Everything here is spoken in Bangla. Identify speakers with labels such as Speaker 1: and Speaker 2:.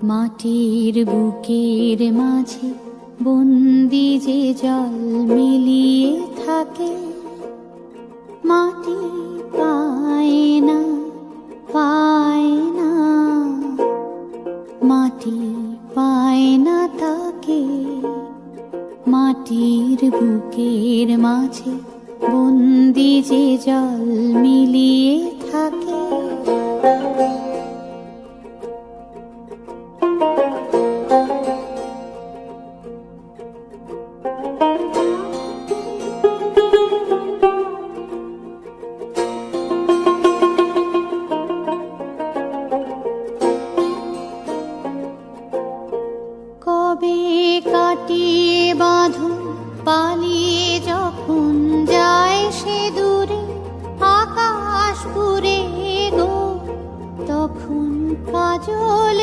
Speaker 1: মাটির বুকের মাঝে বন্দি যে জল মিলিয়ে থাকে, মাটি পায় না, পায় না, মাটি পায় না তাকে। মাটির বুকের মাঝে বন্দি যে জল মিলিয়ে থাকে,